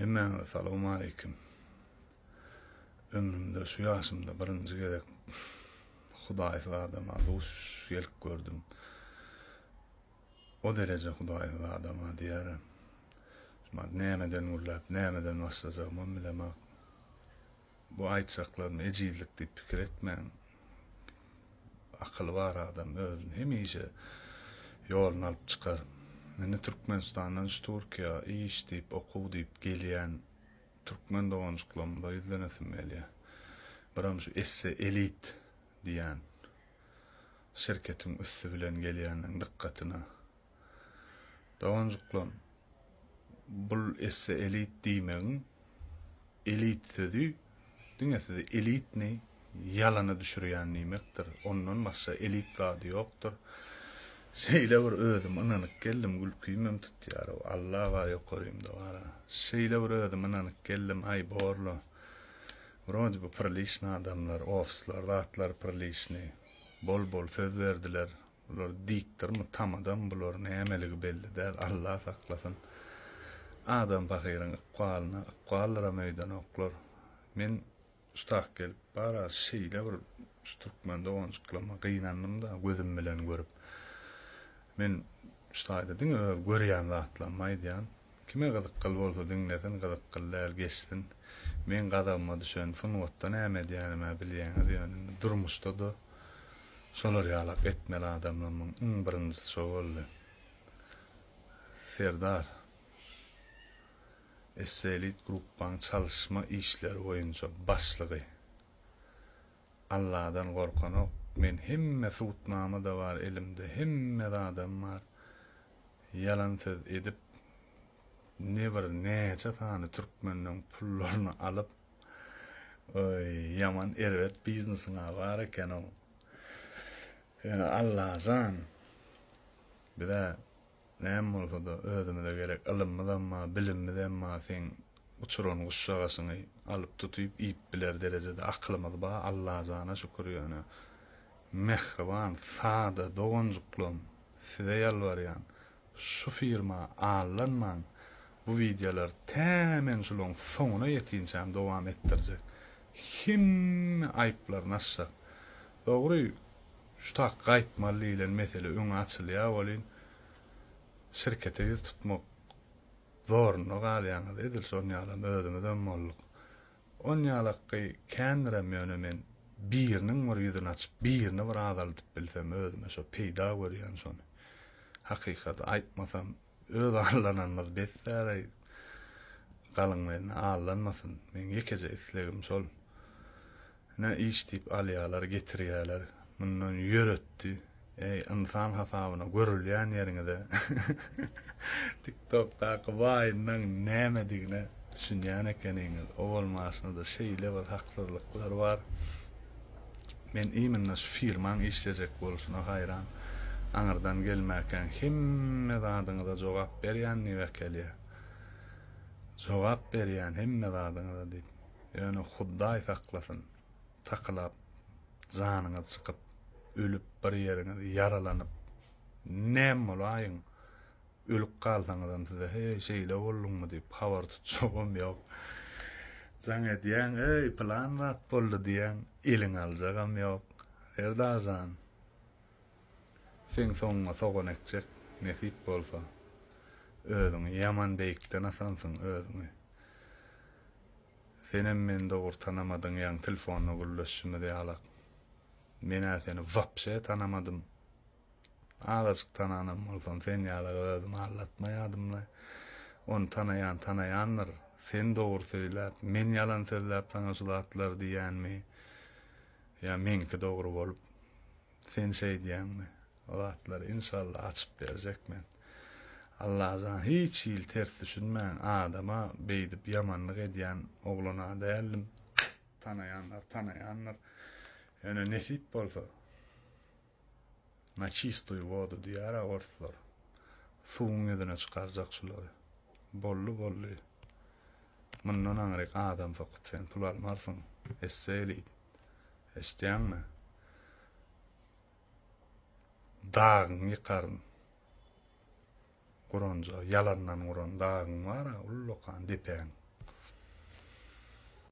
Hemen salamu aleyküm. Ömrümde şu yaşımda birinci gerek Hudaýyly adama duş gelip gördüm. O derece Hudaýyly adama diýerim. Şuna nämeden urlap, nämeden başlajagym bilemek. Bu aýtjaklarymy ejizlik diýip pikir etmeň. Akyly bar adam özüni hemişe ýoluna alyp çykar. Meni Türkmenistandan Türkiýe iş diýip, okuw diýip gelýän Türkmen dogançyklarymda izlenesim gelýär. Biram şu esse elit diýen şirketiň üssü bilen gelýäniň dikkatyna. Dogançyklar bul esse elit diýmegiň elit sözi düňäsinde elit ne ýalana düşürýän nimekdir. Ondan başga elit zady ýokdur. Şeýle bir özüm inanyp geldim, gülküýmem tutýar. Allah var ýokarymda bara. Şeýle bir özüm inanyp geldim, ay borlu. Brody bu priliçni adamlar, ofisler, zatlar priliçni. Bol söz berdiler. Bular diktirmi tamadan bular nämeligi belli däl. Allah saklasyn. Adam bakyryň aqwalara meýdan oklar. Men ustak gelip bara şeýle bir Türkmen dogançyklama gynandım da gözüm bilen görüp. Men şaýda diň görýän zatlanmaý diýen. Kime gyzykly bolsa diňlesen gyzyklylar geçsin. Men gadamma düşen funwatda näme diýenimi bilýän diýen. Durmuşda da şolar ýalap etmeli adamlaryň birinjisi şo boldy. Serdar Eselit gruppaň çalışma işleri boýunça başlygy. Allah'dan gorkanok. Men hemme suutnama da var elimde, hemme adam var. Yalan söz edip neçe tane Türkmeniň pullaryny alyp yaman erwet biznesine var eken o. Yani Allah'dan bir de näme bolsa da özüme gerek ilmden ma, bilimden ma sen uçuran guşşagasyny alyp tutup ip biler derejede aklymyz ba Allah'ana şükür ýöne. Mehriban, sada, dogançyklym, size ýalbarýan. Şu firma allanmaň. Bu videolar tämen şulan soňuna ýetinçem dowam etdirjek. Himme aýplar naşşak. Dogry, şu tak gaýtmaly ile mesele öňe açylýar bolyn. Şirkete ýüz tutmak zorunly galýan edil şonýalam özümden mollyk. Onýalykky kändirem ýöne men biriniň bir ýüzüni açyp, birini bir adalyp bilsem özüme şo peýda görýän şonu. Hakykaty aýtmasam öz allananmaz besler galyň men allanmasyn. Men ýekeje islegim şol. Ne iş diýip alýarlar, getirýärler. Mundan ýöretdi. İnsan hasabyna görülýän ýeriňde TikTok'daky baýynyň näme digine düşünýän ekeniňiz. O bolmasyna da şeýle bir haklylyklar bar. Men iýmenle şu firmaň işlejek boluşuna haýran. Aňyrdan gelmäken hemme zadyňyza jogap berýän niwekelýär. Jogap berýän hemme zadyňyza diýip. Ýöne Hudaý saklasyn. Taklap janyňyz çykyp ölüp bir ýeriňiz yaralanyp näme bolaýyn ölüp galsaňyzdan size şeýle boldummy diýip habar tutjagym ýok. Jaňa diýen plan wat boldy diýen eliň aljagam ýok. Erdajan sen soňa soňanekçek nesip bolsa özüňi ýaman beýikden asansyň özüňi. Senem men dogry tanamadyň ýa telefonyna gülleşimi diýalak. Men seni vapşe tanamadym. Azajyk tananam bolsam sen ýaly özümi allatmaýadymly. Onu tanaýanlar sen dogry söýläp, men ýalan söýläp taňa sulatlar diýänmi? Ya menki dogry bolup sen şeý diýänmi? O zatlar inşallah açyp berjekmen. Allah'dan hiç ýyl ters düşünmän adama beýdip ýamanlyk edýän oglana dälim. Tanaýanlar. Yani nesip bolsa na çistoy vodu diýär orslar. Suwuň ýüzüne çykarjak şulary. Bolly. Mundan aňryk adam fakat sen pul almarsyň. Esselit. Eşdiýänmi? Dağın ýykaryn. Guronja, yalandan guron dağın var, ullokan depeň.